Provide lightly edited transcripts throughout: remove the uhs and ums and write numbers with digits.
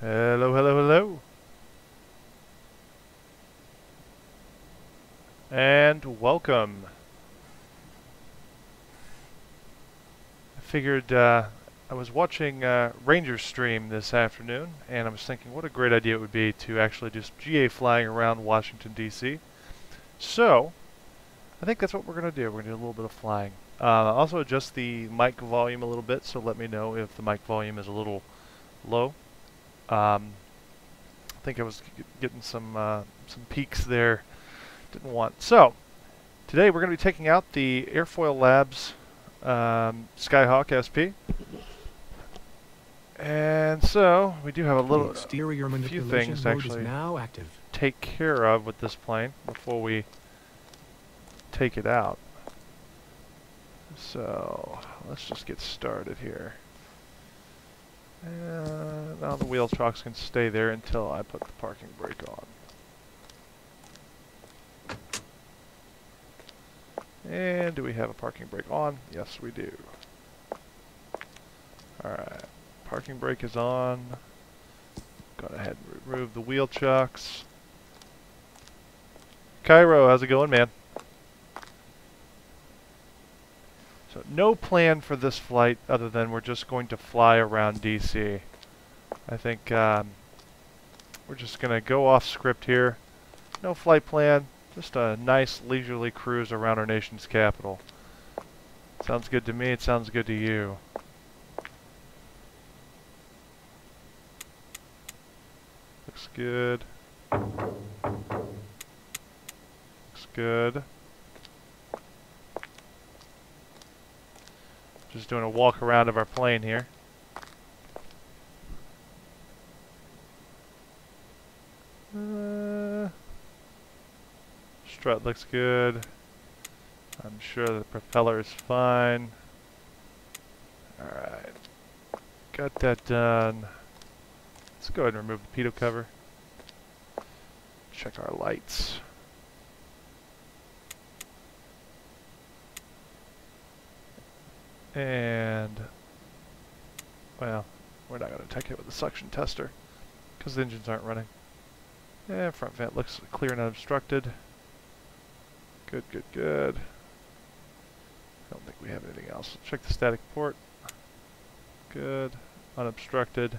Hello, hello, hello. And welcome. I figured I was watching Ranger's stream this afternoon, and I was thinking what a great idea it would be to actually just GA flying around Washington, D.C. So, I think that's what we're going to do. We're going to do a little bit of flying. Also adjust the mic volume a little bit, so let me know if the mic volume is a little low. I think I was getting some peaks there. Didn't want. So, today we're going to be taking out the AiRFOiLLabs Skyhawk SP. And so, we do have a few things to actually take care of with this plane before we take it out. So, let's just get started here. And now the wheel chocks can stay there until I put the parking brake on. And do we have a parking brake on? Yes, we do. Alright, parking brake is on. Go ahead and remove the wheel chocks. Cairo, how's it going, man? So no plan for this flight other than we're just going to fly around DC. I think we're just going to go off script here. No flight plan, just a nice leisurely cruise around our nation's capital. Sounds good to me, it sounds good to you. Looks good. Looks good. Just doing a walk around of our plane here. Strut looks good. I'm sure the propeller is fine. Alright. Got that done. Let's go ahead and remove the pitot cover. Check our lights. And, well, we're not going to check it with the suction tester because the engines aren't running. And front vent looks clear and unobstructed. Good, good, good. I don't think we have anything else. Check the static port. Good. Unobstructed.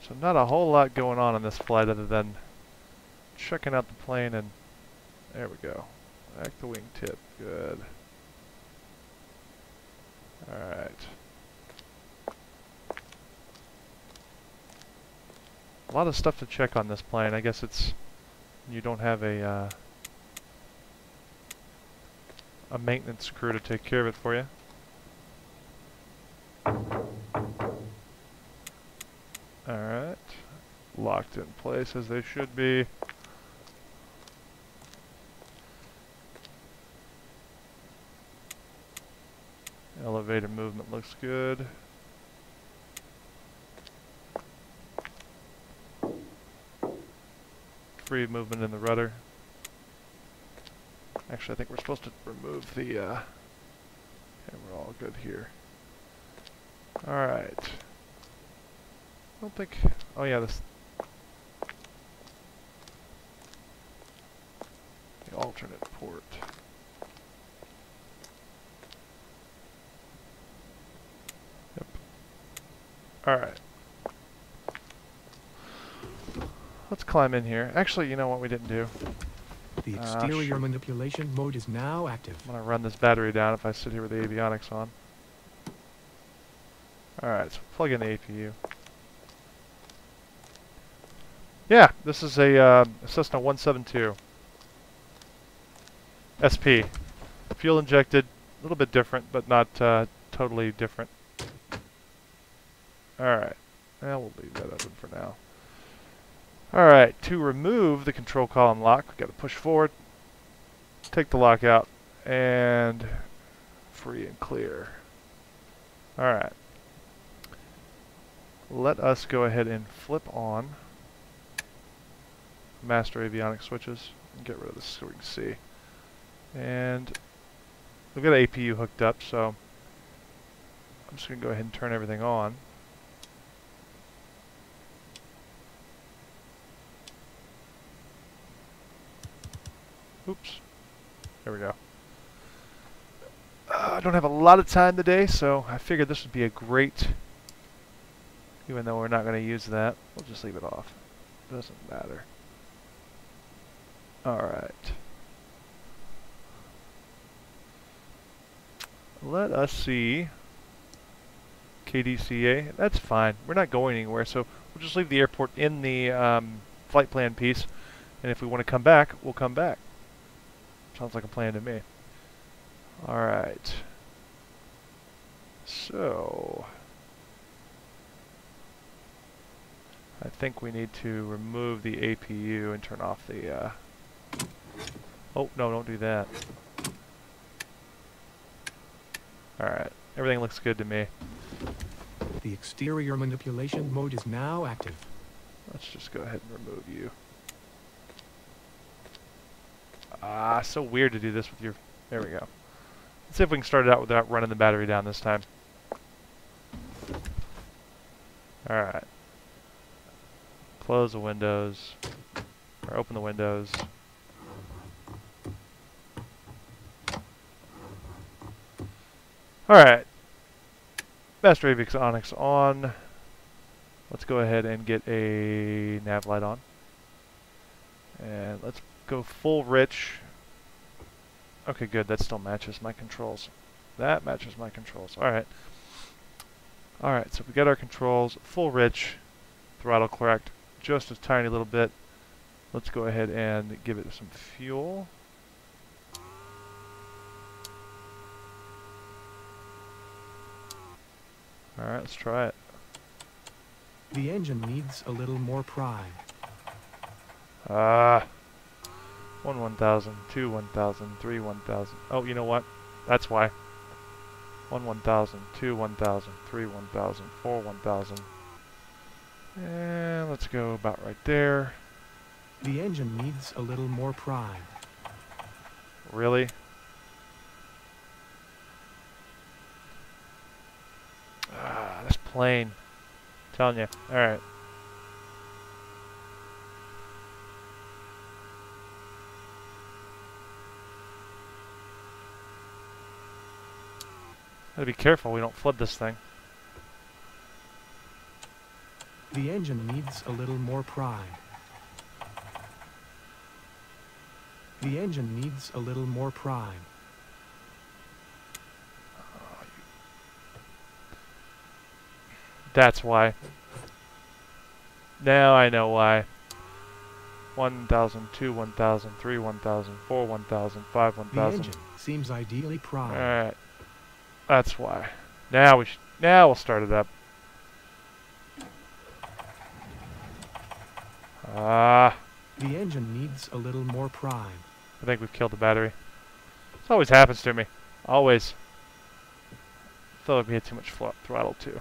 So not a whole lot going on this flight other than checking out the plane, and there we go. Back the wingtip. Good. Alright. A lot of stuff to check on this plane. I guess it's you don't have a maintenance crew to take care of it for you. Alright. Locked in place as they should be. Elevator movement looks good. Free movement in the rudder. Actually, I think we're supposed to remove the, okay, we're all good here. Alright. I don't think, oh yeah, this, the alternate port. Yep. Alright. Let's climb in here. Actually, you know what we didn't do? The exterior manipulation mode is now active. I'm going to run this battery down if I sit here with the avionics on. Alright, so plug in the APU. Yeah, this is a Cessna 172 SP. Fuel injected, a little bit different, but not totally different. Alright, we'll leave that open for now. Alright, to remove the control column lock, we've got to push forward, take the lock out, and free and clear. Alright. Let us go ahead and flip on master avionics switches and get rid of this so we can see. And we've got an APU hooked up, so I'm just going to go ahead and turn everything on. Oops. There we go. I don't have a lot of time today, so I figured this would be a great, even though we're not going to use that, we'll just leave it off. Doesn't matter. Alright. Let us see. KDCA, that's fine. We're not going anywhere, so we'll just leave the airport in the flight plan piece, and if we want to come back, we'll come back. Sounds like a plan to me. Alright. So, I think we need to remove the APU and turn off the, oh, no, don't do that. Alright, everything looks good to me. The exterior manipulation mode is now active. Let's just go ahead and remove you. Ah, so weird to do this with your... There we go. Let's see if we can start it out without running the battery down this time. Alright. Close the windows. Or open the windows. Alright. Master avionics on. Let's go ahead and get a nav light on. And let's go full rich. Okay, good. That still matches my controls. That matches my controls. Alright. Alright, so we got our controls full rich. Throttle correct. Just a tiny little bit. Let's go ahead and give it some fuel. Alright, let's try it. The engine needs a little more prime. 1 1000, 2 1000, 3 1000. Oh, you know what? That's why. 1 1000, 2 1000, 3 1000, 4 1000. And let's go about right there. The engine needs a little more prime. Really? This plane. I'm telling you. Alright. Gotta be careful we don't flood this thing. The engine needs a little more prime. The engine needs a little more prime. That's why. Now I know why. 1000, 2 1000, 3 1000, 4 1000, 5 The 1000. engine seems ideally primed. Alright. That's why. Now we'll start it up. The engine needs a little more prime. I think we've killed the battery. This always happens to me. Always. Thought we had too much throttle too.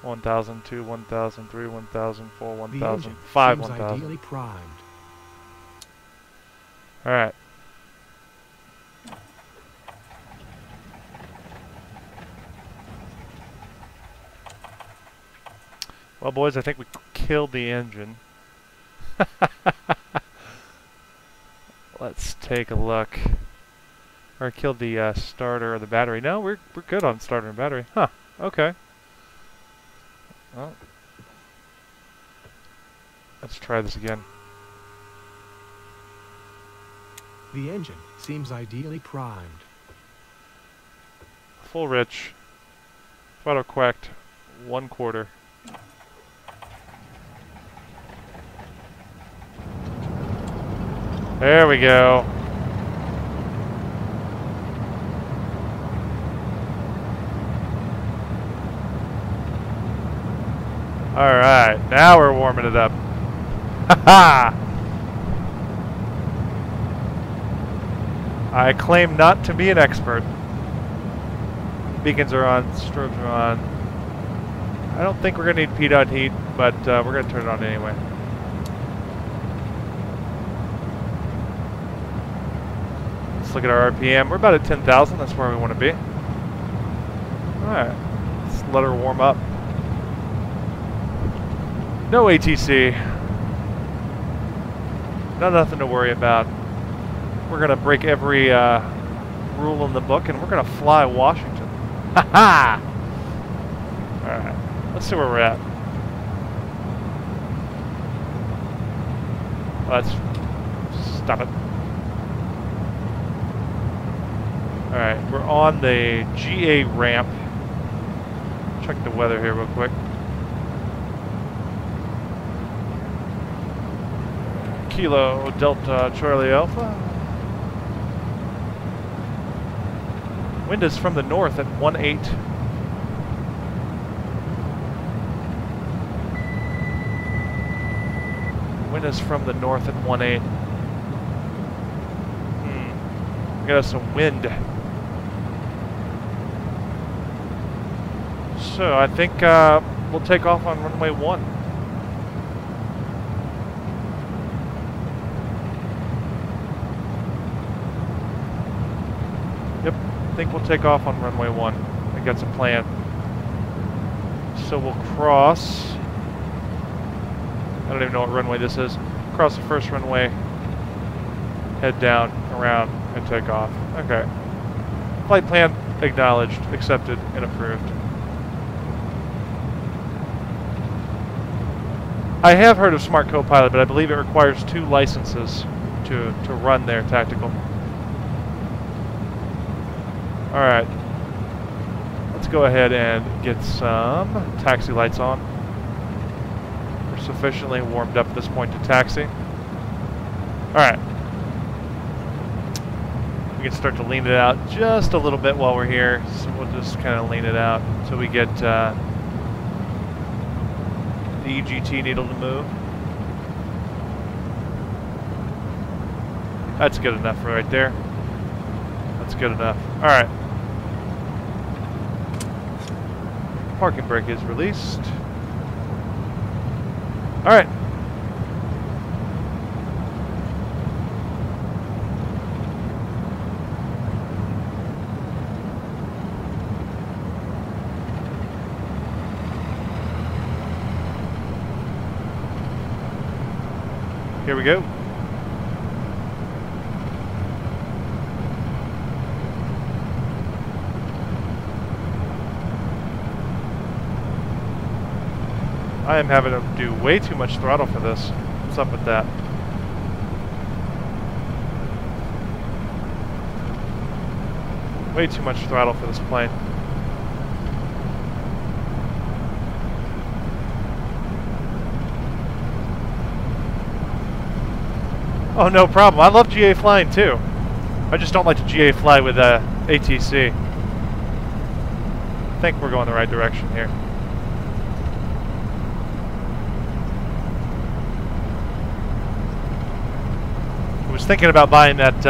1000, 2 1000, 3 1000, 4 The 1000, engine 5 seems 1000. ideally primed. Alright. Well, boys, I think we killed the engine. Let's take a look. Or killed the starter or the battery. No, we're good on starter and battery. Huh. Okay. Well, let's try this again. The engine seems ideally primed. Full rich. Throttle correct. 1/4. There we go. Alright, now we're warming it up. Haha! I claim not to be an expert. Beacons are on, strobes are on. I don't think we're going to need PDOT heat, but we're going to turn it on anyway. Let's look at our RPM. We're about at 10,000. That's where we want to be. Alright. Let's let her warm up. No ATC. Nothing to worry about. We're going to break every rule in the book, and we're going to fly Washington. Ha-ha! Alright. Let's see where we're at. Let's stop it. Alright, we're on the GA ramp. Check the weather here real quick. Kilo Delta Charlie Alpha. Wind is from the north at 1/8. Wind is from the north at 1/8. We got us some wind. So I think we'll take off on runway 1. Yep, I think we'll take off on runway 1. I think that's a plan. So we'll cross. I don't even know what runway this is. Cross the first runway, head down, around, and take off. Okay. Flight plan acknowledged, accepted, and approved. I have heard of Smart Copilot, but I believe it requires 2 licenses to run their tactical. Alright. Let's go ahead and get some taxi lights on. We're sufficiently warmed up at this point to taxi. Alright. We can start to lean it out just a little bit while we're here. So we'll just kind of lean it out so we get the EGT needle to move. That's good enough right there. That's good enough. Alright. Parking brake is released. Alright. Here we go. I am having to do way too much throttle for this. What's up with that? Way too much throttle for this plane. Oh, no problem. I love GA flying too. I just don't like to GA fly with ATC. I think we're going the right direction here. I was thinking about buying that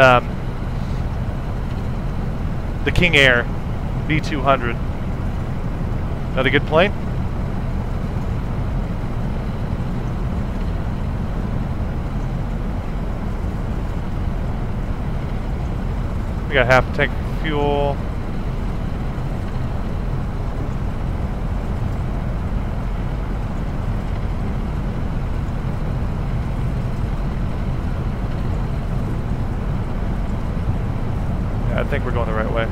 the King Air B200. That a good plane? We got half a tank of fuel. Yeah, I think we're going the right way.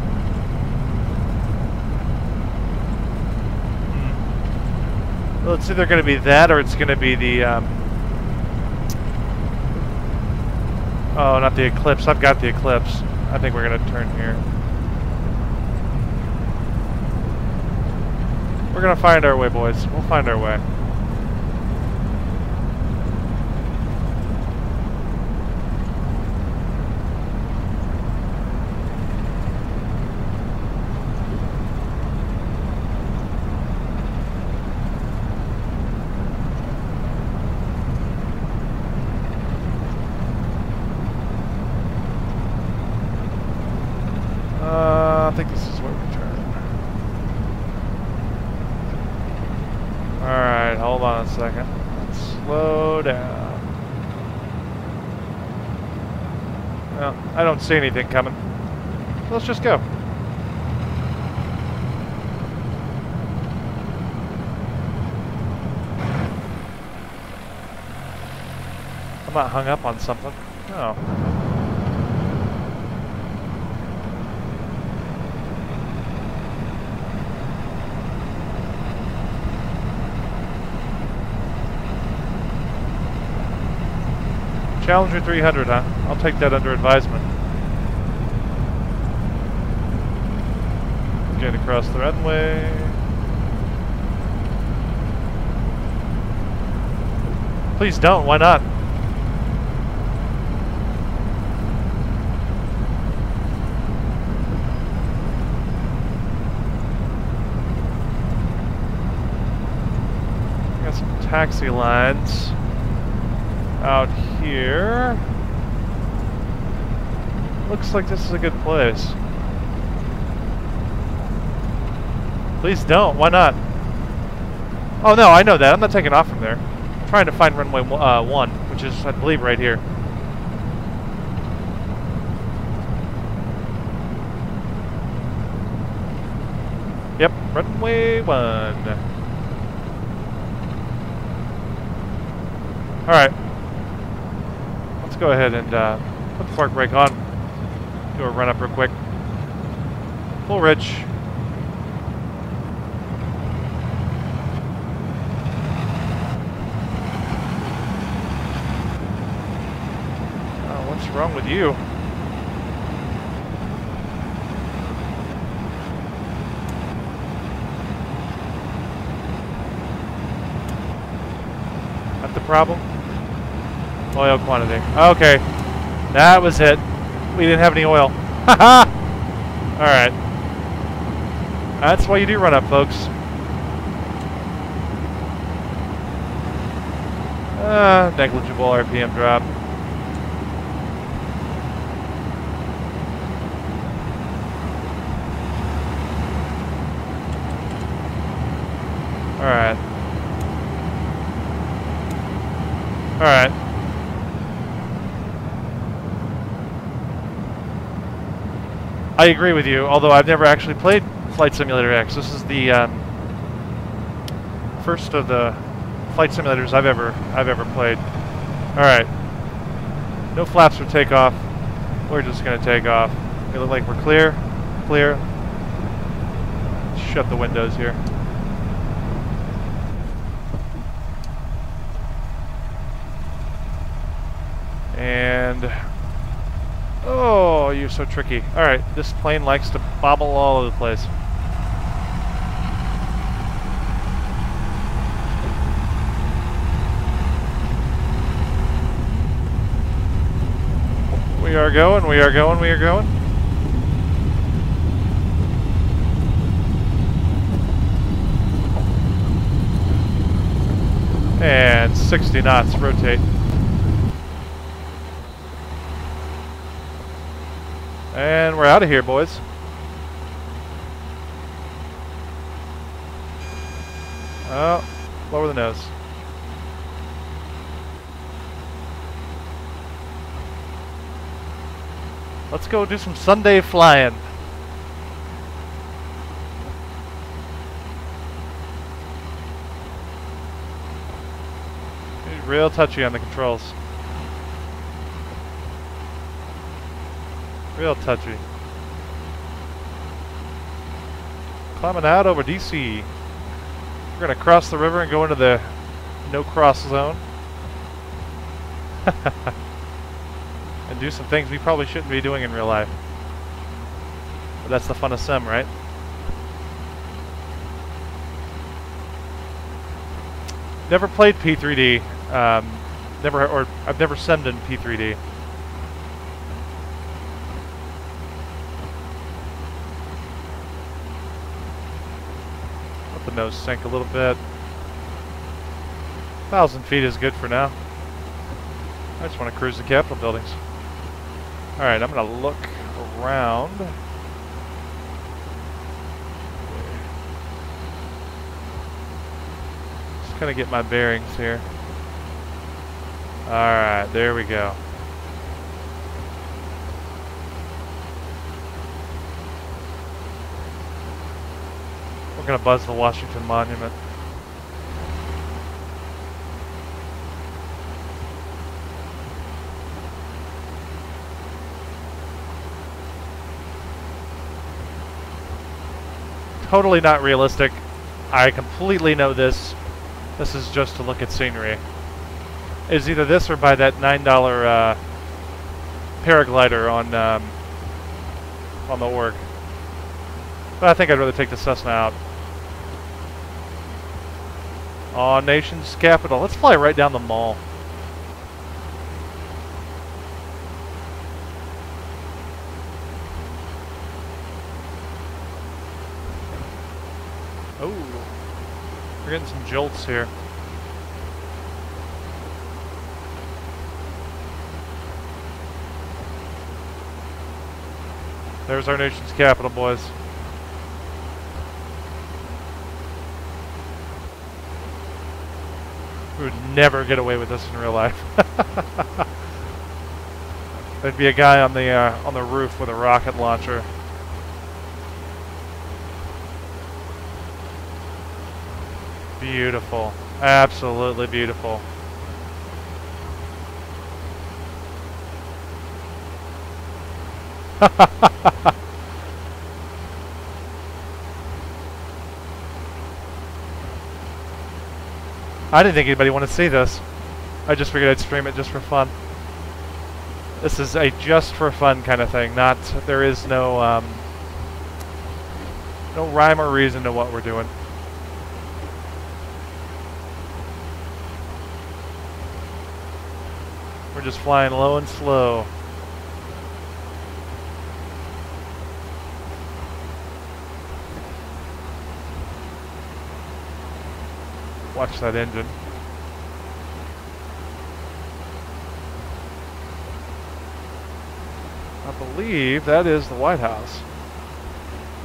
Well, it's either going to be that or it's going to be the oh, not the Eclipse. I've got the Eclipse. I think we're going to turn here. We're going to find our way, boys. We'll find our way. I think this is where we turn. Alright, hold on a second. Let's slow down. Well, I don't see anything coming. So let's just go. I'm not hung up on something. Oh. Challenger 300, huh? I'll take that under advisement. Get across the runway. Please don't, why not? Got some taxi lines out here. Looks like this is a good place. Please don't. Why not? Oh no, I know that. I'm not taking off from there. I'm trying to find runway 1, which is, I believe, right here. Yep, runway 1. Alright. Let's go ahead and put the park brake on. Do a run up real quick. Full rich. Oh, what's wrong with you? That's the problem? Oil quantity. Okay. That was it. We didn't have any oil. Haha! Alright. That's why you do run up, folks. Negligible RPM drop. Alright. Alright. I agree with you, although I've never actually played Flight Simulator X. This is the first of the flight simulators I've ever played. Alright. No flaps for takeoff. We're just gonna take off. We look like we're clear. Clear. Shut the windows here. And oh, you're so tricky. Alright, this plane likes to bobble all over the place. We are going, we are going, we are going. And 60 knots, rotate. And we're out of here, boys. Oh, lower the nose. Let's go do some Sunday flying. He's real touchy on the controls. Real touchy. Climbing out over DC. We're gonna cross the river and go into the no cross zone. And do some things we probably shouldn't be doing in real life. But that's the fun of sim, right? Never played P3D. I've never simmed in P3D. Let the nose sink a little bit. 1,000 feet is good for now. I just want to cruise the Capitol buildings. Alright, I'm going to look around. Just kind of get my bearings here. Alright, there we go. We're gonna buzz the Washington Monument. Totally not realistic. I completely know this. This is just to look at scenery. It's either this or buy that $9 paraglider on the org. But I think I'd rather take the Cessna out. Aw, nation's capital. Let's fly right down the mall. Oh, we're getting some jolts here. There's our nation's capital, boys. We would never get away with this in real life. There'd be a guy on the roof with a rocket launcher. Beautiful. Absolutely beautiful. I didn't think anybody wanted to see this. I just figured I'd stream it just for fun. This is a just for fun kind of thing. Not, there is no no rhyme or reason to what we're doing. We're just flying low and slow. Watch that engine. I believe that is the White House.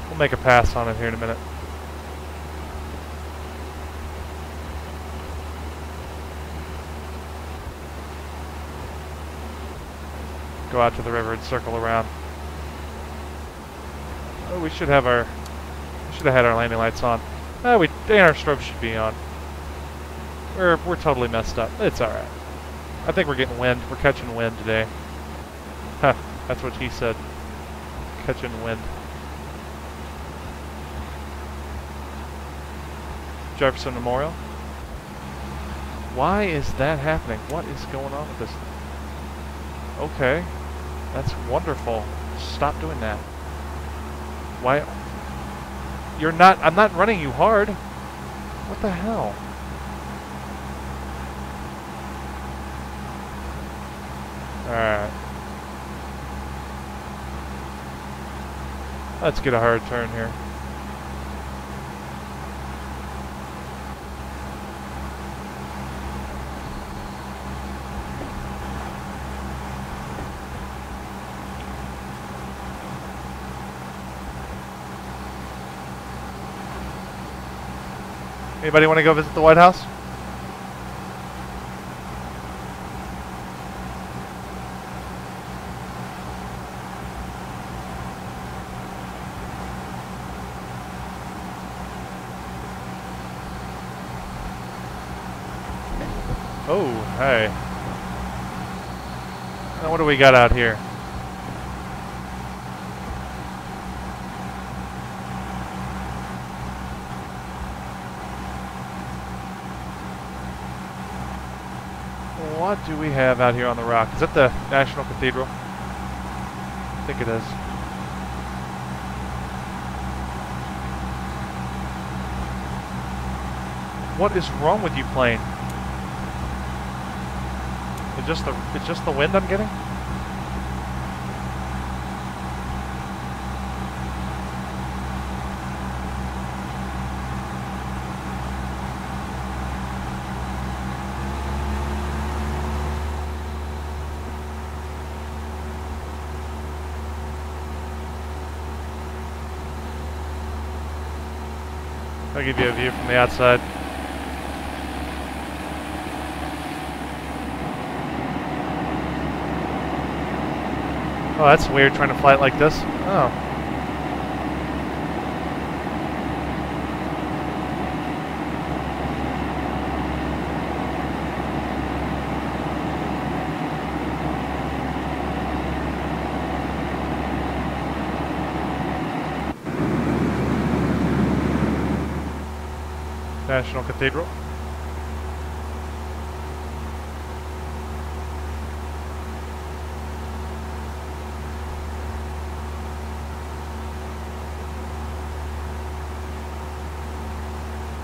We'll make a pass on it here in a minute. Go out to the river and circle around. Oh, we should have had our landing lights on. And our strobe should be on. We're totally messed up. It's alright. I think we're getting wind. We're catching wind today. Huh, that's what he said. Catching wind. Jefferson Memorial. Why is that happening? What is going on with this? Okay. That's wonderful. Stop doing that. Why? You're not... I'm not running you hard. What the hell? Alright. Let's get a hard turn here. Anybody want to go visit the White House? Oh, hey. Now what do we got out here? What do we have out here on the rock? Is that the National Cathedral? I think it is. What is wrong with you, plane? It's just the wind I'm getting? I'll give you a view from the outside. Oh, that's weird trying to fly it like this. Oh. National Cathedral.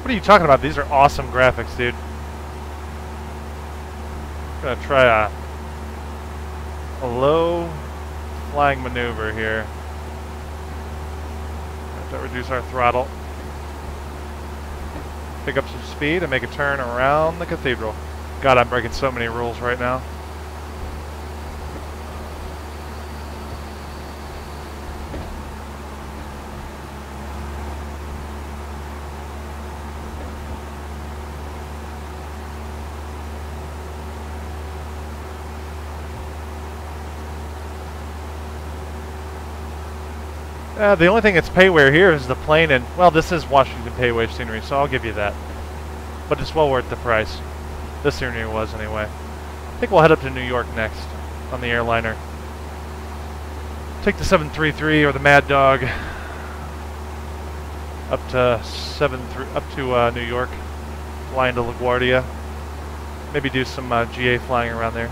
What are you talking about? These are awesome graphics, dude. I'm gonna try a low flying maneuver here. Have to reduce our throttle. Pick up some speed and make a turn around the cathedral. God, I'm breaking so many rules right now. The only thing that's payware here is the plane, and well, this is Washington paywave scenery, so I'll give you that. But it's well worth the price. This scenery was anyway. I think we'll head up to New York next on the airliner. Take the 733 or the Mad Dog up to New York, fly into LaGuardia. Maybe do some GA flying around there.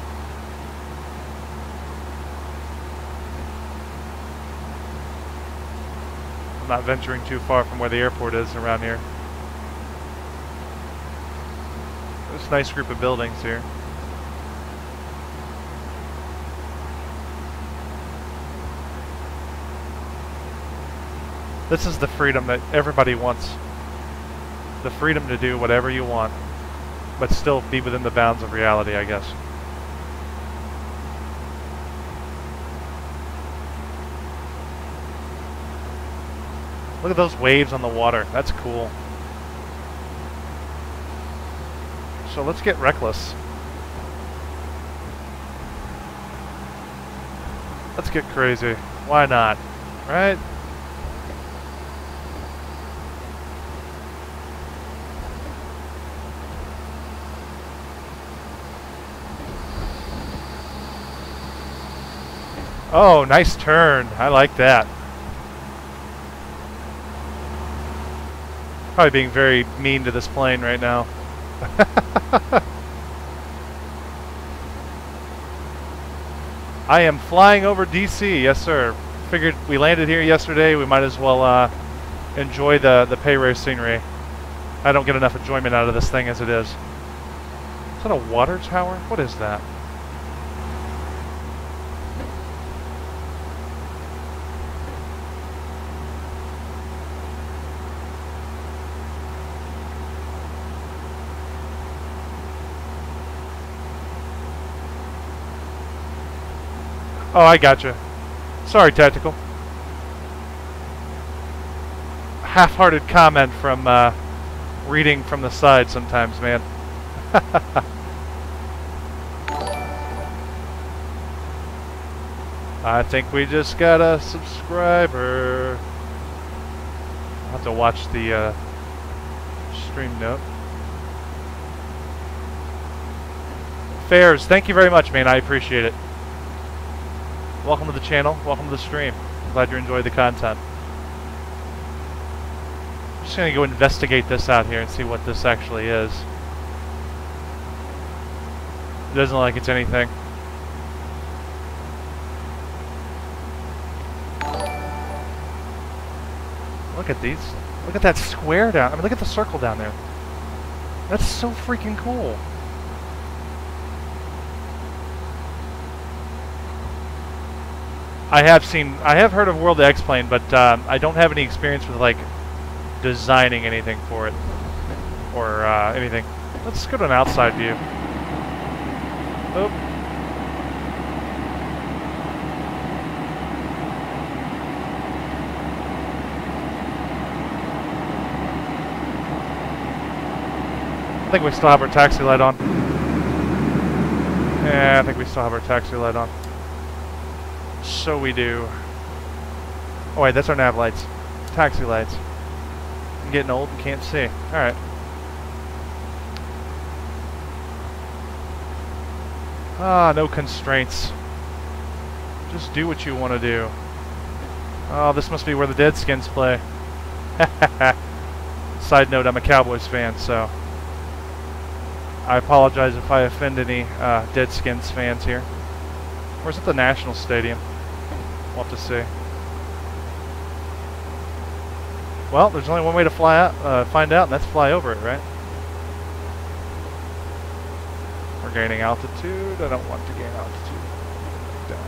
I'm not venturing too far from where the airport is around here. There's a nice group of buildings here. This is the freedom that everybody wants. The freedom to do whatever you want, but still be within the bounds of reality, I guess. Look at those waves on the water. That's cool. So let's get reckless. Let's get crazy. Why not? Right? Oh, nice turn. I like that. Probably being very mean to this plane right now. I am flying over DC, yes sir. Figured we landed here yesterday, we might as well enjoy the pay race scenery. I don't get enough enjoyment out of this thing as it is. Is that a water tower? What is that? Oh, I gotcha. Sorry, Tactical. Half-hearted comment from reading from the side sometimes, man. I think we just got a subscriber. I'll have to watch the stream note. Fairs, thank you very much, man. I appreciate it. Welcome to the channel. Welcome to the stream. I'm glad you enjoyed the content. I'm just going to go investigate this out here and see what this actually is. It doesn't look like it's anything. Look at these. Look at that square down. I mean, look at the circle down there. That's so freaking cool. I have heard of World X-Plane, but I don't have any experience with like designing anything for it or anything. Let's go to an outside view. Oh. I think we still have our taxi light on. Yeah, I think we still have our taxi light on. So we do. Oh wait, that's our nav lights. Taxi lights. I'm getting old and can't see. Alright. Ah, no constraints. Just do what you want to do. Oh, this must be where the Deadskins play. Side note, I'm a Cowboys fan, so I apologize if I offend any Deadskins fans here. Or is it the National Stadium? We'll have to see. Well, there's only one way to fly out, find out, and that's fly over it, right? We're gaining altitude. I don't want to gain altitude. Down.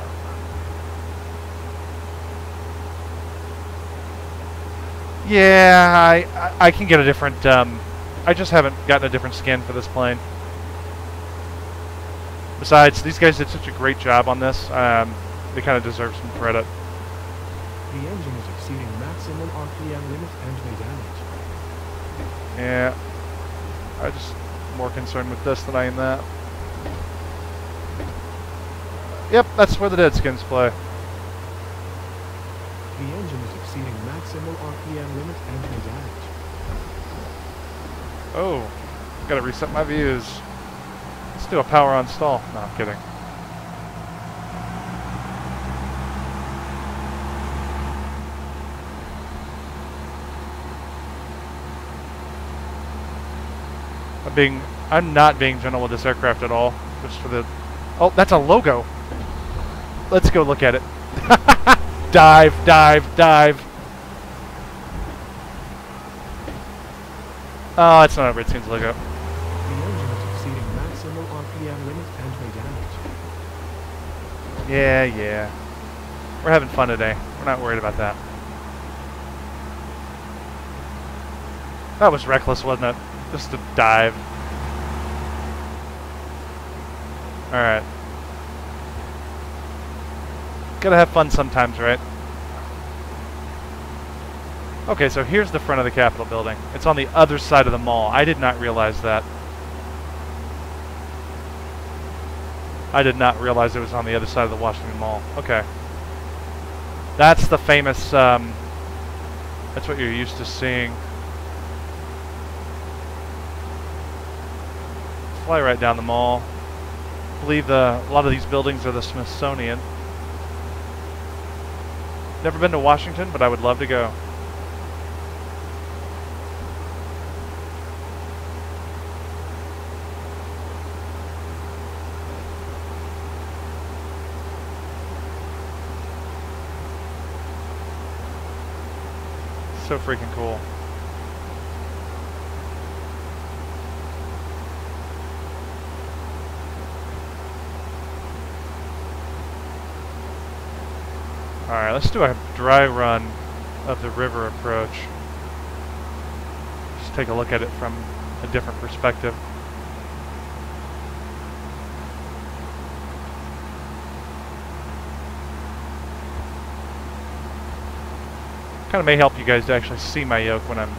Yeah, I can get a different. I just haven't gotten a different skin for this plane. Besides, these guys did such a great job on this. They kind of deserve some credit. The engine is exceeding maximum RPM limit and may damage. Yeah, I'm just more concerned with this than I am that. Yep, that's where the Deadskins play. The engine is exceeding maximum RPM limit and may damage. Oh, gotta reset my views. Let's do a power on stall. No, I'm kidding. I'm not being gentle with this aircraft at all. Just for the, oh, that's a logo. Let's go look at it. Dive, dive, dive. Oh, it's not a Redskins logo. The engine is exceeding maximum RPM limit and may damage. Yeah. We're having fun today. We're not worried about that. That was reckless, wasn't it? Just to dive. Alright. Gotta have fun sometimes, right? Okay, so here's the front of the Capitol building. It's on the other side of the mall. I did not realize that. I did not realize it was on the other side of the Washington Mall. Okay. That's the famous, that's what you're used to seeing. Fly right down the mall. I believe a lot of these buildings are the Smithsonian. Never been to Washington, but I would love to go. So freaking cool. Alright, let's do a dry run of the river approach. Just take a look at it from a different perspective. Kind of may help you guys to actually see my yoke when I'm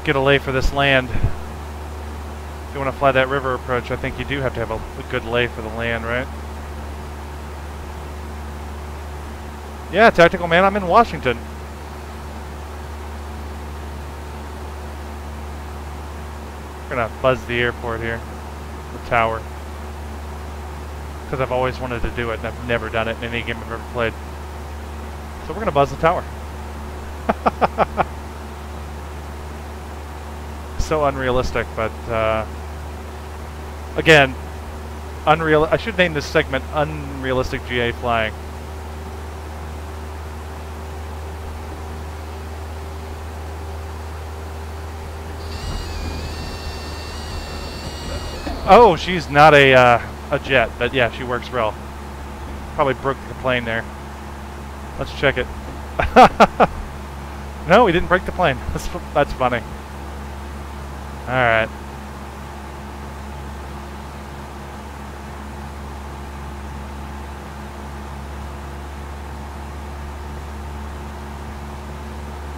get a lay for this land. If you want to fly that river approach, I think you do have to have a good lay for the land, right? Yeah, Tactical Man, I'm in Washington. We're gonna buzz the airport here, the tower, because I've always wanted to do it and I've never done it in any game I've ever played. So we're gonna buzz the tower. So unrealistic, but again, I should name this segment "Unrealistic GA Flying." Oh, she's not a jet, but yeah, she works well. Probably broke the plane there. Let's check it. No, we didn't break the plane. That's funny. All right.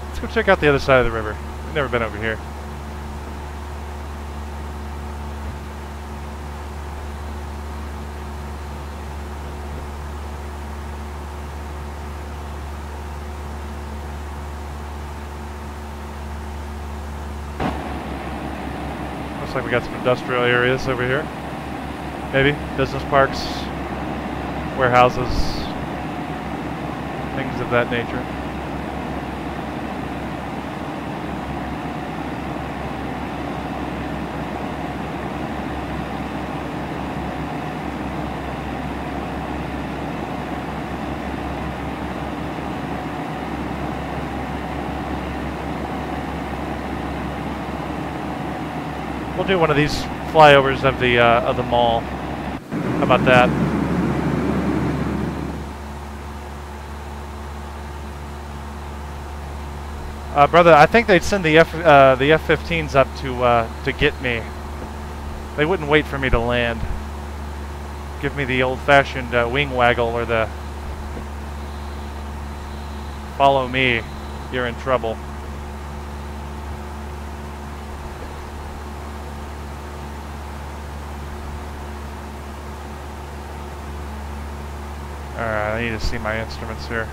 Let's go check out the other side of the river. We've never been over here. Looks like we got some industrial areas over here. Maybe business parks, warehouses, things of that nature. We'll do one of these flyovers of the mall. How about that? Brother, I think they'd send the F-15s up to get me. They wouldn't wait for me to land. Give me the old-fashioned wing waggle or the follow me, you're in trouble. Alright, I need to see my instruments here.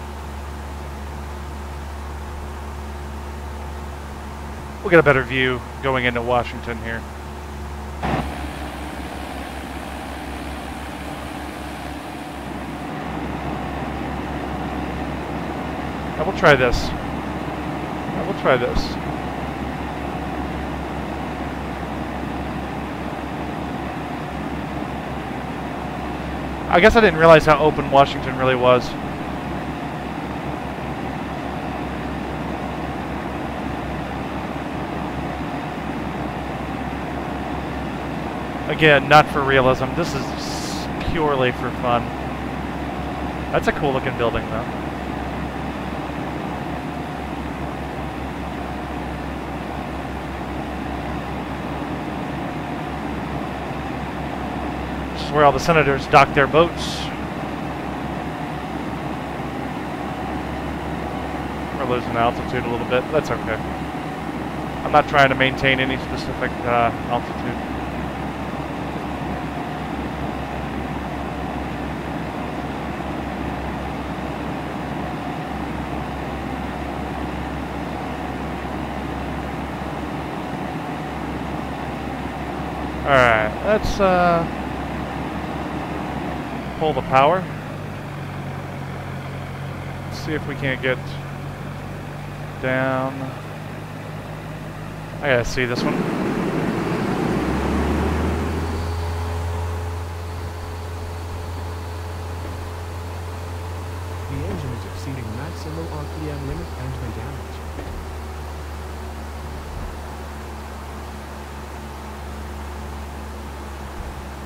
We'll get a better view going into Washington here. I will try this. I will try this. I guess I didn't realize how open Washington really was. Again, not for realism. This is purely for fun. That's a cool looking building though. This is where all the senators dock their boats. We're losing altitude a little bit. That's okay. I'm not trying to maintain any specific altitude. Alright, let's pull the power. Let's see if we can't get down. I gotta see this one. The engine is exceeding maximum RPM limit and may damage.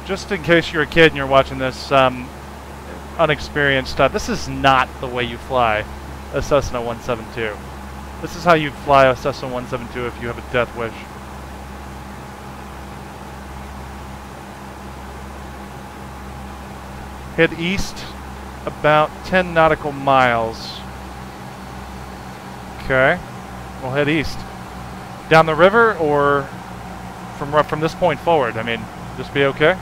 Just in case you're a kid and you're watching this, unexperienced, this is not the way you fly a Cessna 172. This is how you fly a Cessna 172 if you have a death wish. Head east about 10 nautical miles. Okay, we'll head east. Down the river or from this point forward? I mean, just be okay?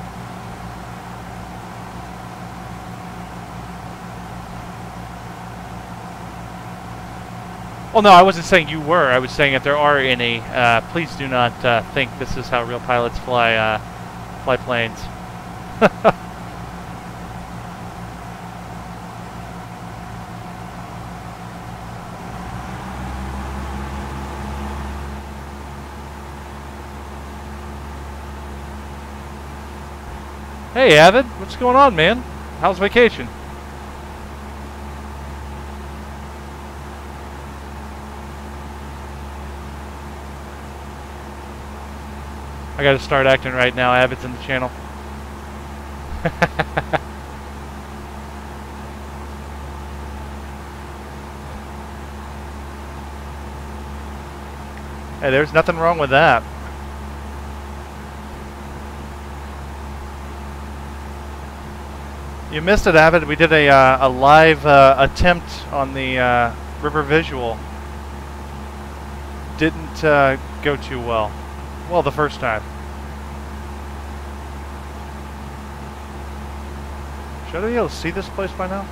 Well, no, I wasn't saying you were. I was saying if there are any, please do not think this is how real pilots fly planes. Hey, Avid, what's going on, man? How's vacation? I gotta start acting right now. Avid's in the channel. Hey, there's nothing wrong with that. You missed it, Avid. We did a live attempt on the river visual. Didn't go too well. Well, the first time. Should I be able to see this place by now?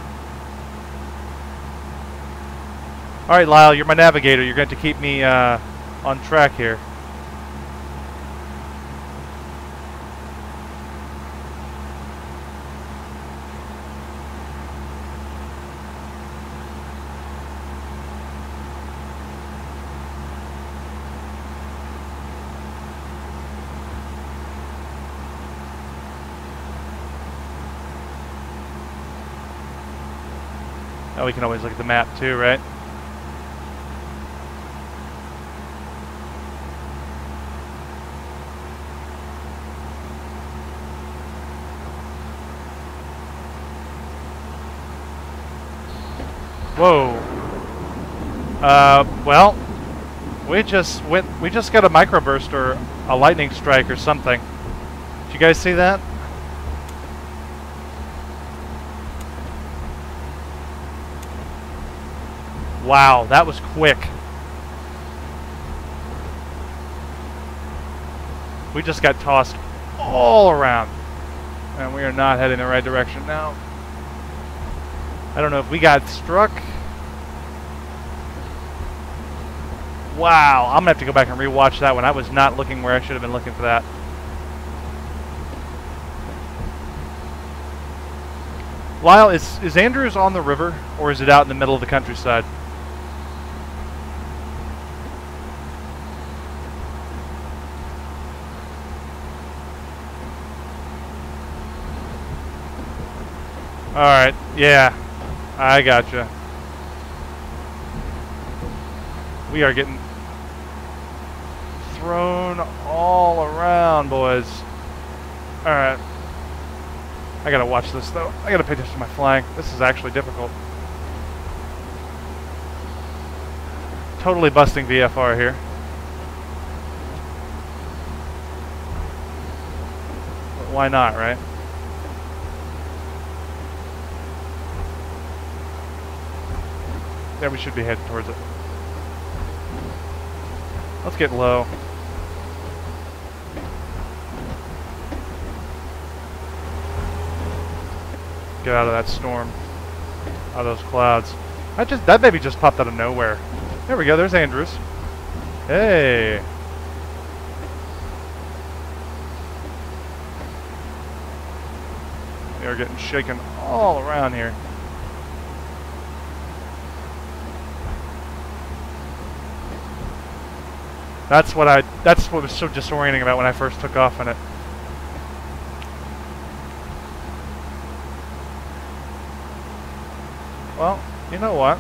Alright, Lyle, you're my navigator. You're going to keep me on track here. Oh, we can always look at the map too, right? Whoa. Well, we just got a microburst or a lightning strike or something. Did you guys see that? Wow, that was quick. We just got tossed all around. And we are not heading the right direction now. I don't know if we got struck. Wow, I'm gonna have to go back and rewatch that one. I was not looking where I should have been looking for that. Lyle, is Andrews on the river, or is it out in the middle of the countryside? Alright, yeah, I gotcha. We are getting thrown all around, boys. Alright. I gotta watch this, though. I gotta pay attention to my flying. This is actually difficult. Totally busting VFR here. But why not, right? Yeah, we should be heading towards it. Let's get low. Get out of that storm. Out of those clouds. That baby just popped out of nowhere. There we go, there's Andrews. Hey. We are getting shaken all around here. That's what was so disorienting about when I first took off on it. Well, you know what?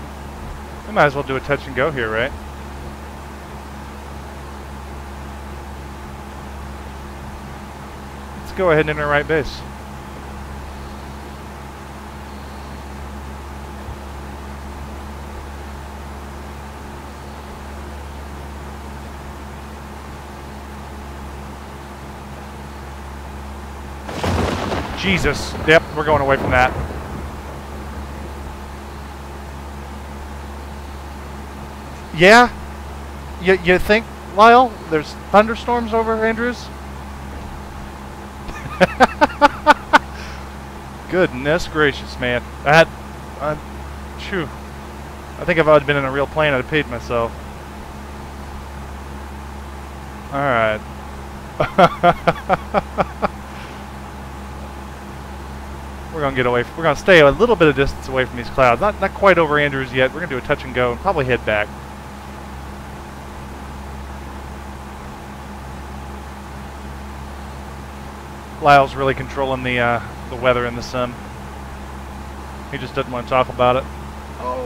We might as well do a touch and go here, right? Let's go ahead and enter right base. Jesus. Yep, we're going away from that. Yeah? You think, Lyle, there's thunderstorms over Andrews? Goodness gracious, man. Phew. I think if I had been in a real plane, I'd have paid myself. Alright. We're gonna get away. We're gonna stay a little bit of distance away from these clouds. Not quite over Andrews yet. We're gonna do a touch and go and probably head back. Lyle's really controlling the weather in the sim. He just doesn't want to talk about it. Oh.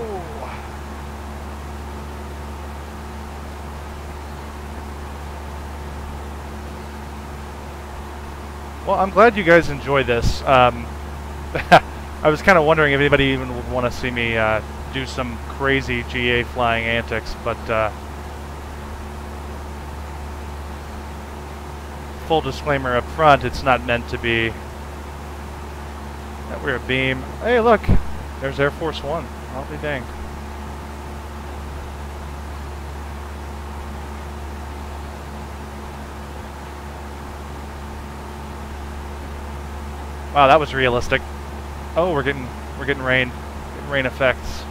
Well, I'm glad you guys enjoy this. I was kind of wondering if anybody even would want to see me do some crazy GA flying antics, but full disclaimer up front, it's not meant to be that we're a beam. Hey, look, there's Air Force One. I'll be danged. Wow, that was realistic. Oh, we're getting rain, rain effects.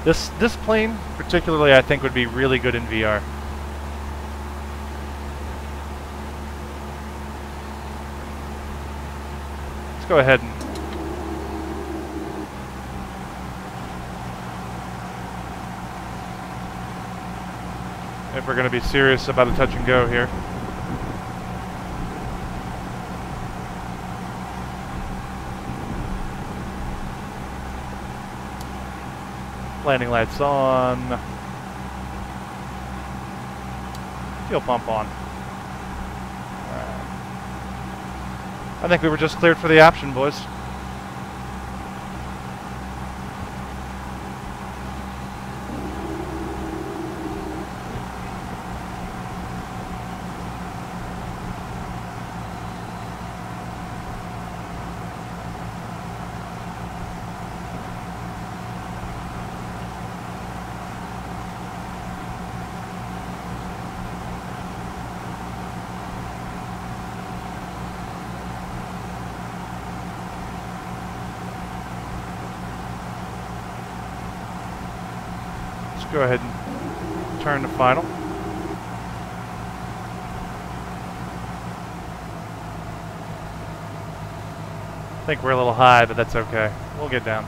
This plane particularly, I think, would be really good in VR. Let's go ahead and if we're going to be serious about a touch and go here. Landing lights on. Fuel pump on. Alright. I think we were just cleared for the option, boys. Go ahead and turn to final. I think we're a little high, but that's okay. We'll get down.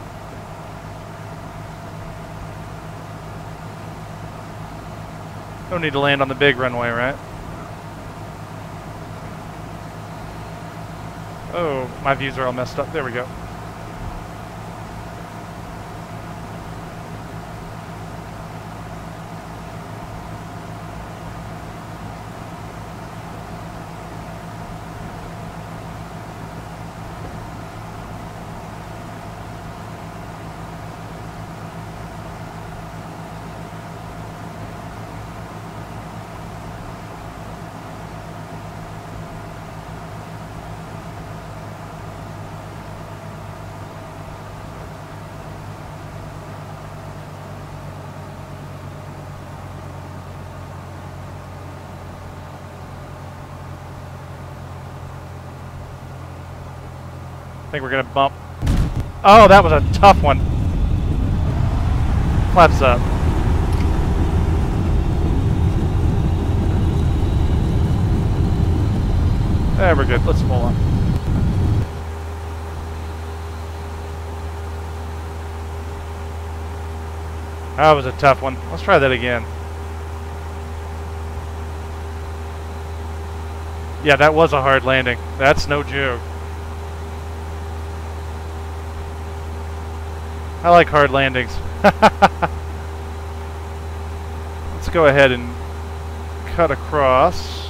No need to land on the big runway, right? Oh, my views are all messed up. There we go. I think we're gonna bump. Oh, that was a tough one. Flaps up. There, we're good. Let's pull on. That was a tough one. Let's try that again. Yeah, that was a hard landing. That's no joke. I like hard landings. Let's go ahead and cut across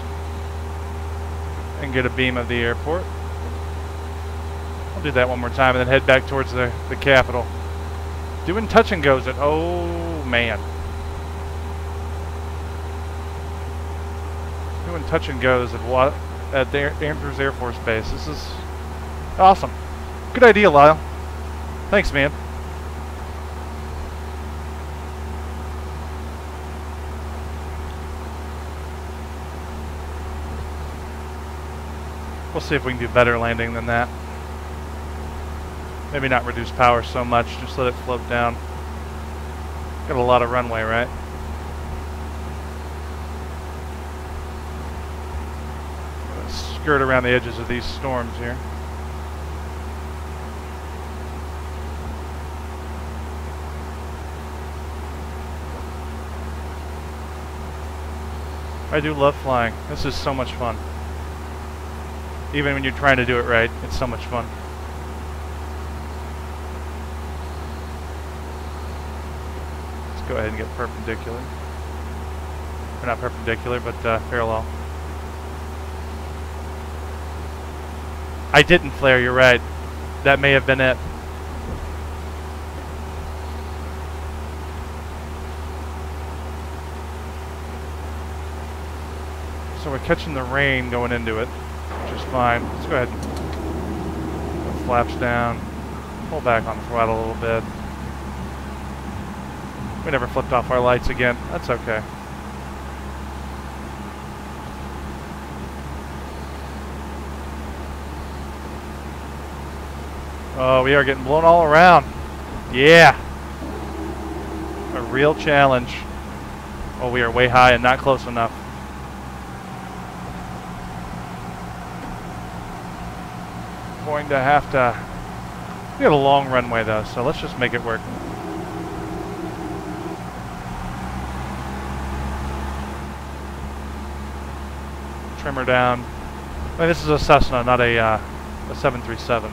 and get a beam of the airport. I'll do that one more time and then head back towards the Capitol. Doing touch and goes at, oh man. Doing touch and goes at the Andrews Air Force Base. This is awesome. Good idea, Lyle. Thanks, man. We'll see if we can do better landing than that. Maybe not reduce power so much, just let it float down. Got a lot of runway, right? Skirt around the edges of these storms here. I do love flying. This is so much fun. Even when you're trying to do it right, it's so much fun. Let's go ahead and get perpendicular. Or not perpendicular, but parallel. I didn't flare, you're right. That may have been it. So we're catching the rain going into it, which is fine. Let's go ahead and put flaps down. Pull back on the throttle a little bit. We never flipped off our lights again. That's okay. Oh, we are getting blown all around. Yeah. A real challenge. Oh, we are way high and not close enough. Going to have to... We have a long runway though, so let's just make it work. Trimmer down. I mean, this is a Cessna, not a 737.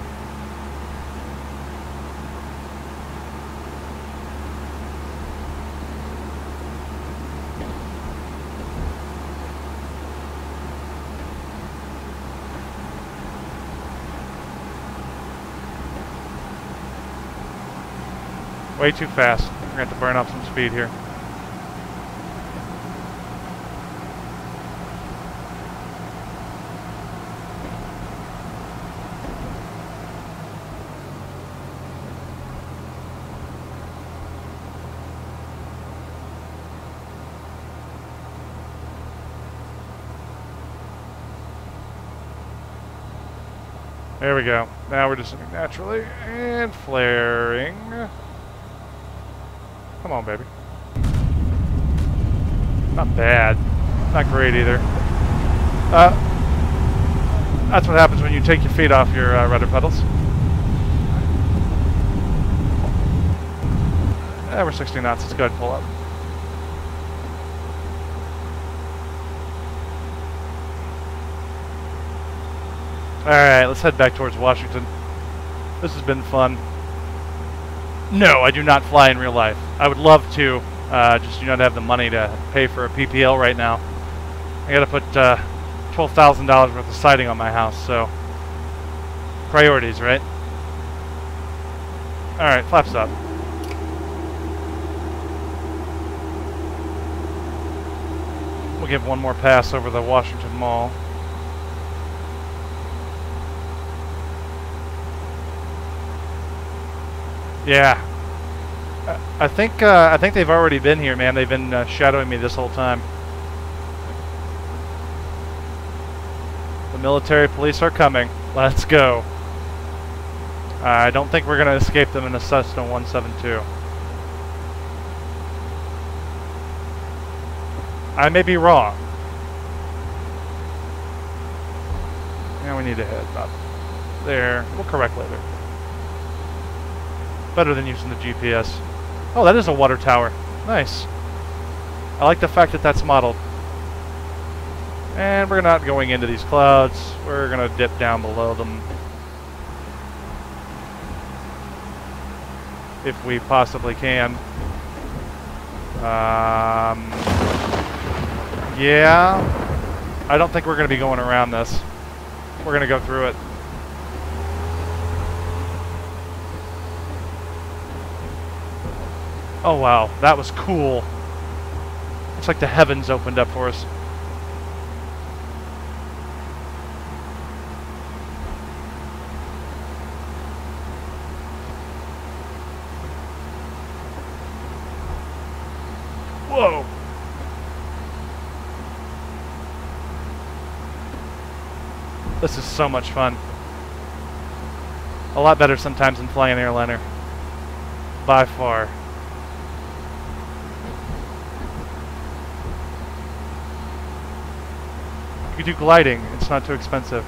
Way too fast. We're going to have to burn up some speed here. There we go. Now we're descending naturally and flaring. Come on, baby. Not bad. Not great either. That's what happens when you take your feet off your rudder pedals. We're 60 knots. Let's go ahead and pull up. Alright, let's head back towards Washington. This has been fun. No, I do not fly in real life. I would love to, just do not have the money to pay for a PPL right now. I gotta put $12,000 worth of siding on my house, so priorities, right? Alright, flaps up. We'll give one more pass over the Washington Mall. Yeah, I think they've already been here, man. They've been shadowing me this whole time. The military police are coming. Let's go. I don't think we're gonna escape them in a Cessna 172. I may be wrong. Now we need to head up there. We'll correct later. Better than using the GPS. Oh, that is a water tower. Nice. I like the fact that that's modeled. And we're not going into these clouds. We're going to dip down below them. If we possibly can. Yeah. I don't think we're going to be going around this. We're going to go through it. Oh wow, that was cool. It's like the heavens opened up for us. Whoa! This is so much fun. A lot better sometimes than flying an airliner. By far. You do gliding, it's not too expensive.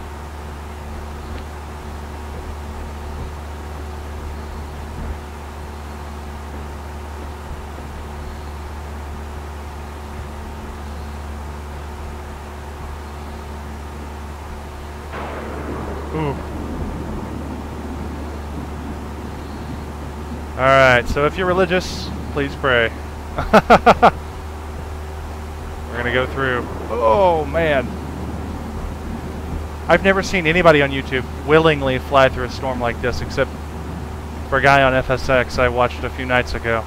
Ooh. Alright, so if you're religious, please pray. We're gonna go through. Oh man. I've never seen anybody on YouTube willingly fly through a storm like this, except for a guy on FSX I watched a few nights ago.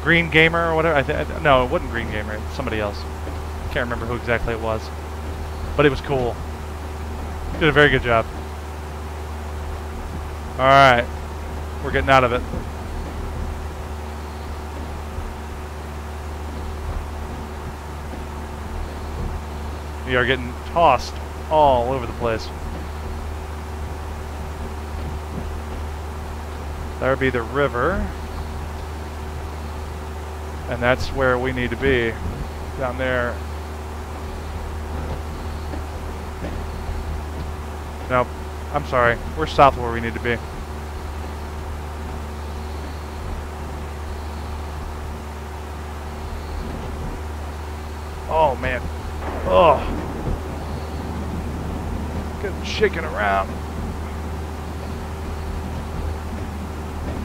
Green Gamer or whatever. No, it wasn't Green Gamer. It's somebody else. Can't remember who exactly it was, but it was cool. Did a very good job. All right, we're getting out of it. We are getting tossed all over the place. There would be the river. And that's where we need to be. Down there. Nope. I'm sorry. We're south of where we need to be. Oh, man. Oh. Getting shaken around.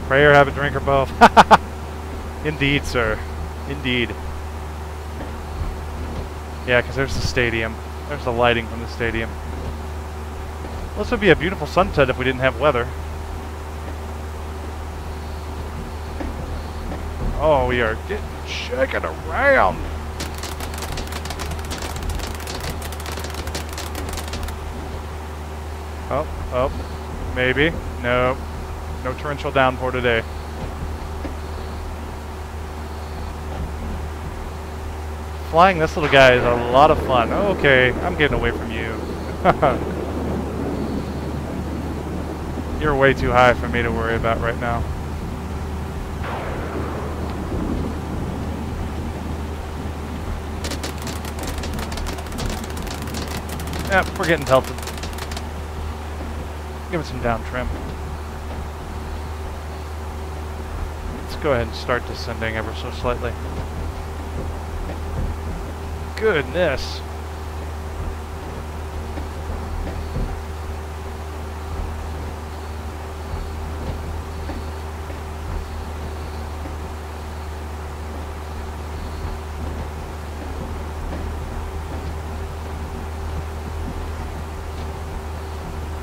Pray or have a drink or both. Indeed, sir. Indeed. Yeah, because there's the stadium. There's the lighting from the stadium. Well, this would be a beautiful sunset if we didn't have weather. Oh, we are getting shaken around. Oh, oh, maybe. No. No torrential downpour today. Flying this little guy is a lot of fun. Okay, I'm getting away from you. You're way too high for me to worry about right now. Yep, we're getting pelted. Give it some down trim. Let's go ahead and start descending ever so slightly. Goodness.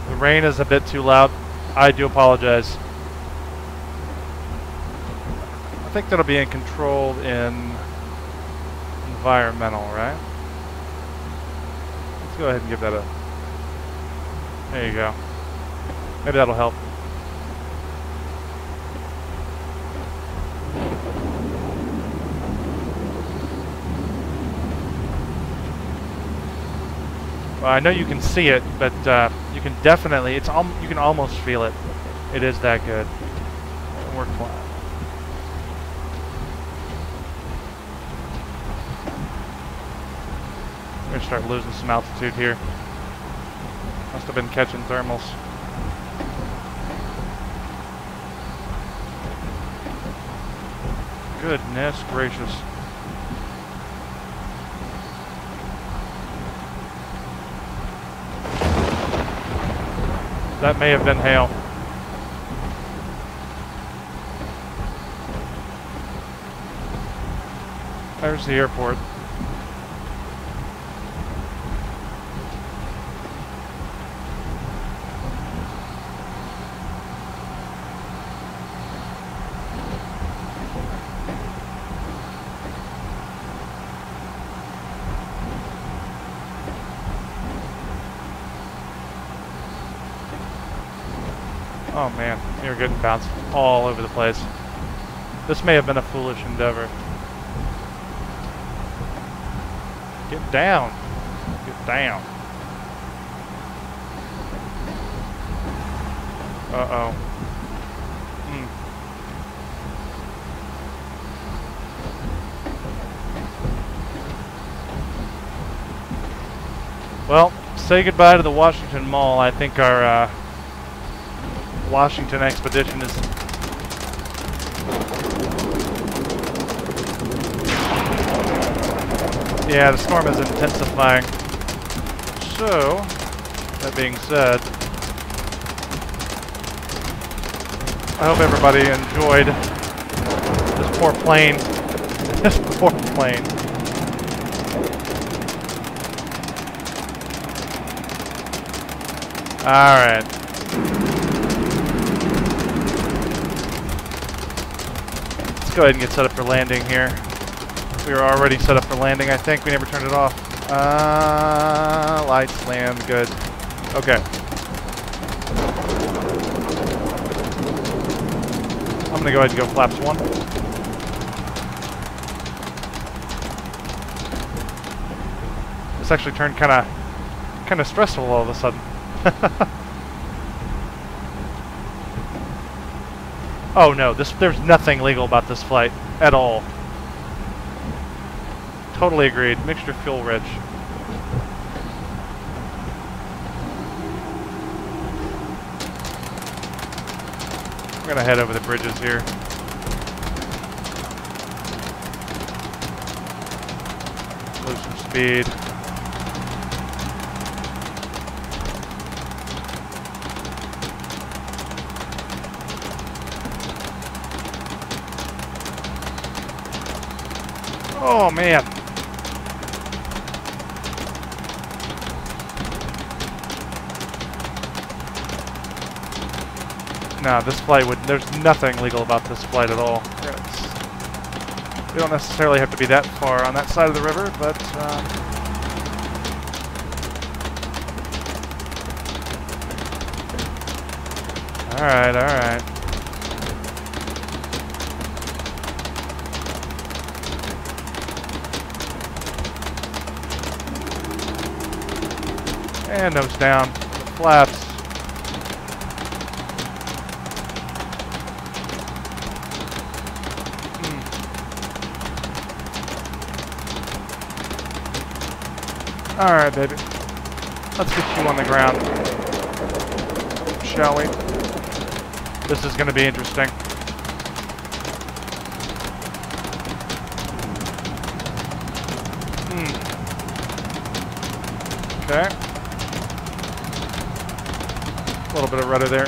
The rain is a bit too loud. I do apologize. I think that'll be in control in environmental, right? Let's go ahead and give that a... There you go. Maybe that'll help. Well, I know you can see it, but you can definitely, you can almost feel it. It is that good. We're flying. We're gonna start losing some altitude here. Must have been catching thermals. Goodness gracious. That may have been hail. There's the airport. Oh man, you're getting bounced all over the place. This may have been a foolish endeavor. Get down. Get down. Uh-oh. Well, say goodbye to the Washington Mall. I think our Washington expedition is... Yeah, the storm is intensifying. So, that being said, I hope everybody enjoyed this poor plane. This poor plane. Alright. Let's go ahead and get set up for landing here. We are already set up for landing, I think. We never turned it off. Lights, land, good. Okay. I'm gonna go ahead and go flaps 1. This actually turned kind of stressful all of a sudden. Oh no, there's nothing legal about this flight at all. Totally agreed. Mixture fuel rich. We're gonna head over the bridges here. Lose some speed. Oh man. No, this flight would... There's nothing legal about this flight at all. We don't necessarily have to be that far on that side of the river, but alright, alright. And nose down, the flaps. Alright, baby. Let's get you on the ground. Shall we? This is going to be interesting. Okay. A little bit of rudder there.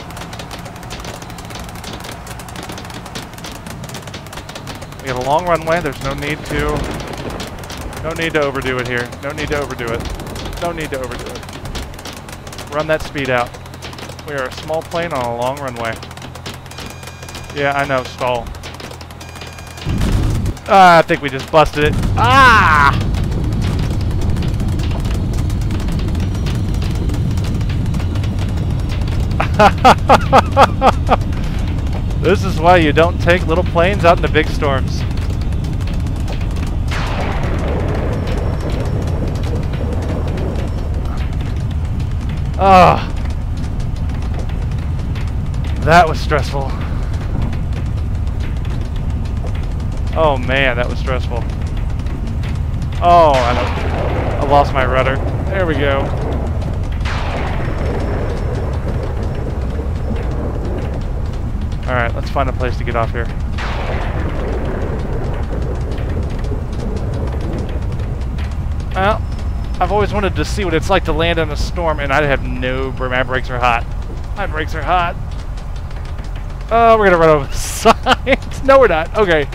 We have a long runway. There's no need to overdo it here. No need to overdo it. No need to overdo it. Run that speed out. We are a small plane on a long runway. Yeah, I know, stall. I think we just busted it. Ah! This is why you don't take little planes out into big storms. Ah, that was stressful. Oh man, that was stressful. Oh, I lost my rudder. There we go. Alright, let's find a place to get off here. Well, I've always wanted to see what it's like to land in a storm, and I have no... My brakes are hot. My brakes are hot. Oh, we're gonna run over the sides. No, we're not. Okay.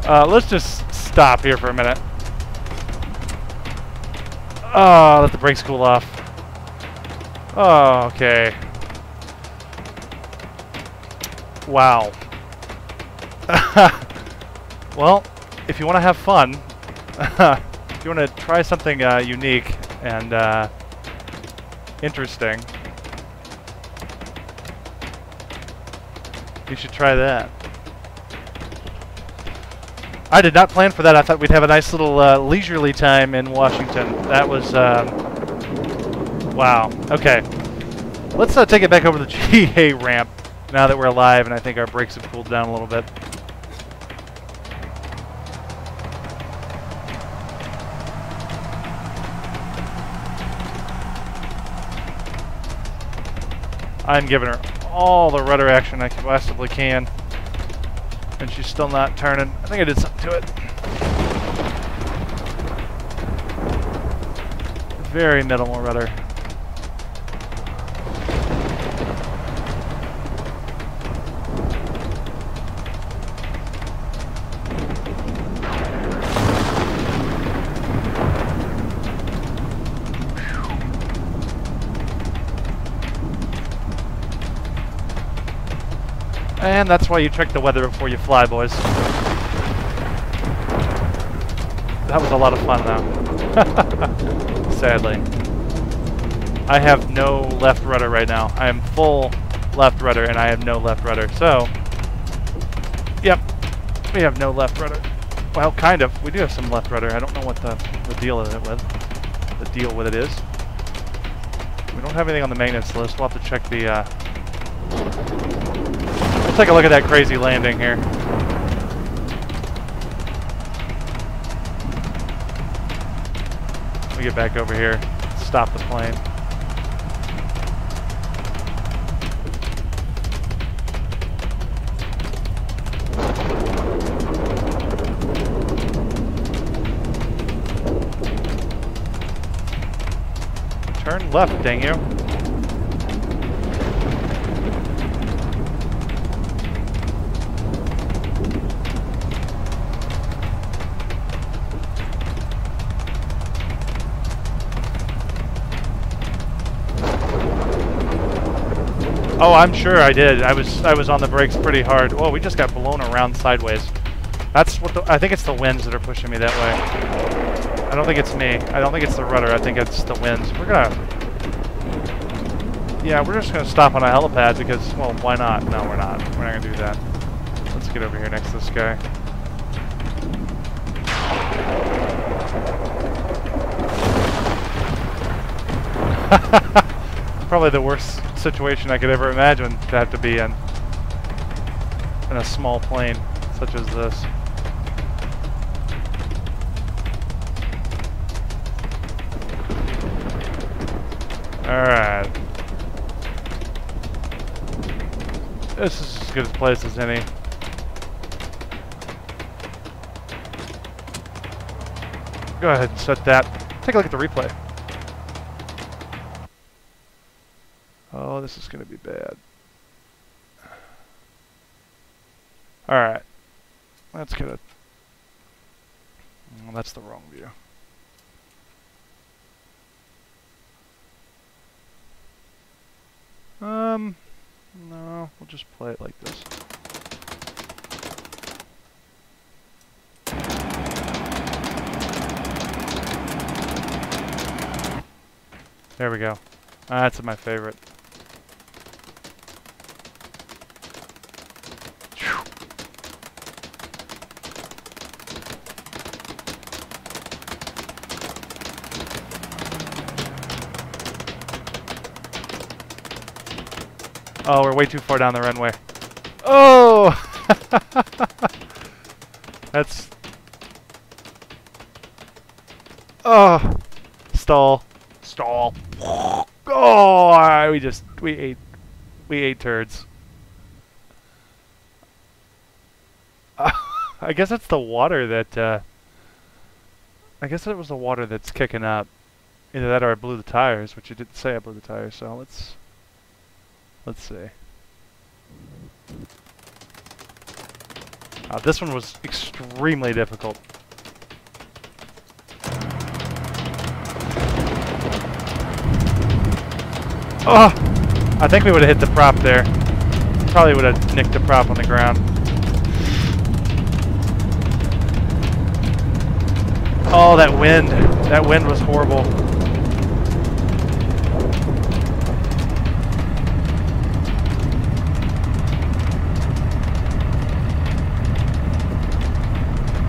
Let's just stop here for a minute. Oh, let the brakes cool off. Oh, okay. Wow. Well, if you want to have fun, if you want to try something unique and interesting, you should try that. I did not plan for that. I thought we'd have a nice little leisurely time in Washington. That was, wow. Okay. Let's take it back over the GA ramp now that we're alive, and I think our brakes have cooled down a little bit. I'm giving her all the rudder action I possibly can, and she's still not turning. I think I did something to it. Very minimal rudder. And that's why you check the weather before you fly, boys. That was a lot of fun, though. Sadly. I have no left rudder right now. I am full left rudder, and I have no left rudder. So, yep, we have no left rudder. Well, kind of. We do have some left rudder. I don't know what the deal is with. The deal with it is. We don't have anything on the maintenance list. We'll have to check the. We'll take a look at that crazy landing here. Let me get back over here. Stop the plane. Turn left, dang you. Oh, I'm sure I did. I was on the brakes pretty hard. Oh, we just got blown around sideways. That's what I think it's the winds that are pushing me that way. I don't think it's me. I don't think it's the rudder. I think it's the winds. We're gonna... Yeah, we're just gonna stop on a helipad because, well, why not? No, we're not. We're not gonna do that. Let's get over here next to this guy. Probably the worst situation I could ever imagine to have to be in a small plane such as this. Alright. This is as good a place as any. Go ahead and set that. Take a look at the replay. Oh, this is going to be bad. Alright. Let's get it. Well, that's the wrong view. No, we'll just play it like this. There we go. That's my favorite. Oh, we're way too far down the runway. Oh! That's... Oh! Stall. Stall. Oh! We ate turds. I guess it's the water that, I guess it was the water that's kicking up. Either that or I blew the tires, which you didn't say I blew the tires, so let's see. This one was extremely difficult. Oh! I think we would have hit the prop there. Probably would have nicked the prop on the ground. Oh, that wind. That wind was horrible.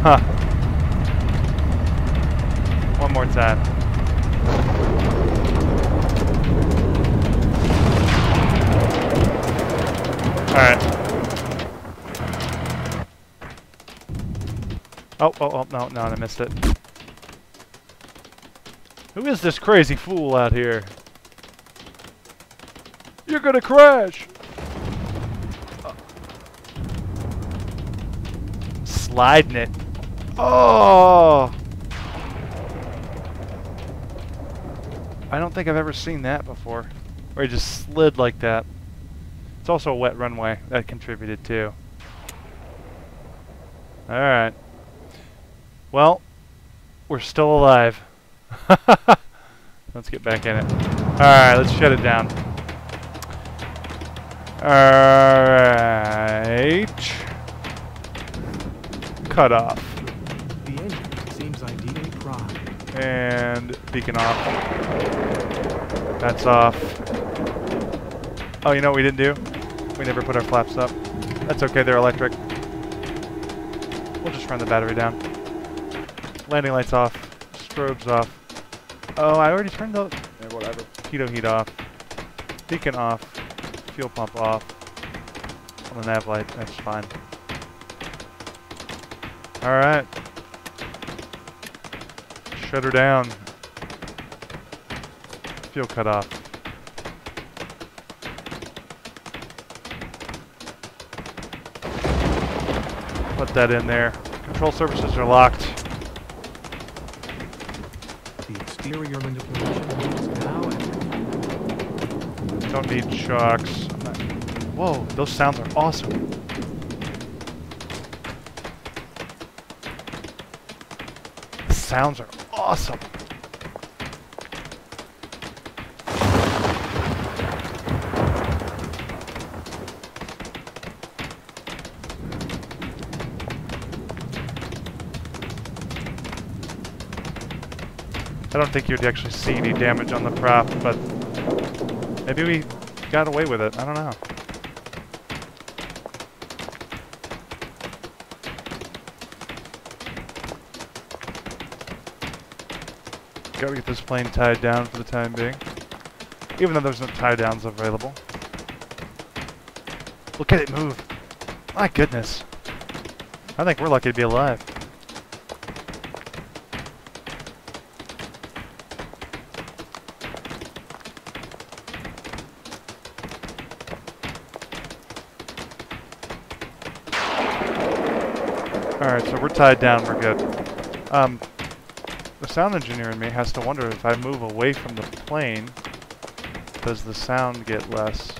Huh. One more time. Alright. Oh, no, I missed it. Who is this crazy fool out here? You're gonna crash! Sliding it. Oh! I don't think I've ever seen that before. Where he just slid like that. It's also a wet runway. That contributed too. Alright. Well, we're still alive. Let's get back in it. Alright, let's shut it down. Alright. Cut off. The engine seems ideally primed. And beacon off. That's off. Oh, you know what we didn't do? We never put our flaps up. That's okay, they're electric. We'll just run the battery down. Landing lights off. Strobes off. Oh, I already turned the... Yeah, whatever. Pitot heat off. Beacon off. Fuel pump off. On the nav light, that's fine. Alright. Shut her down. Fuel cut off. Put that in there. Control surfaces are locked. The exterior manipulation is now active. Don't need shocks. Whoa, those sounds are awesome. The sounds are awesome. I don't think you'd actually see any damage on the prop, but maybe we got away with it. I don't know. Gotta get this plane tied down for the time being. Even though there's no tie downs available. Look at it move. My goodness. I think we're lucky to be alive. Alright, so we're tied down, we're good. The sound engineer in me has to wonder if I move away from the plane, does the sound get less?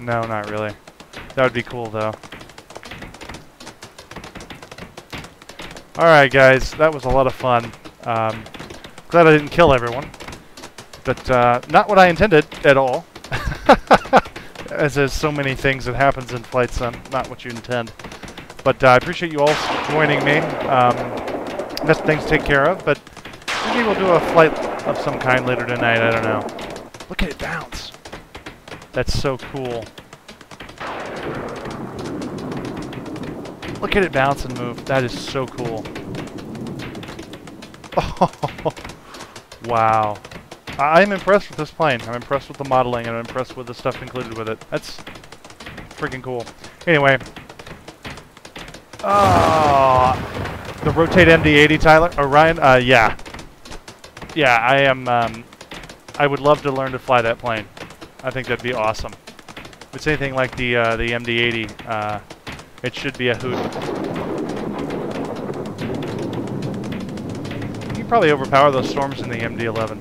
No, not really. That would be cool, though. Alright, guys, that was a lot of fun. Glad I didn't kill everyone. But, not what I intended at all. As there's so many things that happens in Flight Sim, not what you intend. But I appreciate you all joining me. That's things to take care of, but maybe we'll do a flight of some kind later tonight, I don't know. Look at it bounce. That's so cool. Look at it bounce and move. That is so cool. Oh, wow. I'm impressed with this plane. I'm impressed with the modeling, and I'm impressed with the stuff included with it. That's freaking cool. Anyway. The Rotate MD-80, Tyler? Orion? Yeah. Yeah, I am, I would love to learn to fly that plane. I think that'd be awesome. If it's anything like the MD-80, it should be a hoot. You can probably overpower those storms in the MD-11.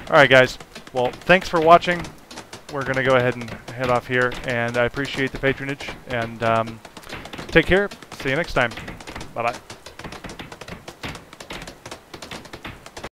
Alright guys, well thanks for watching. We're going to go ahead and head off here, and I appreciate the patronage, and take care. See you next time. Bye-bye.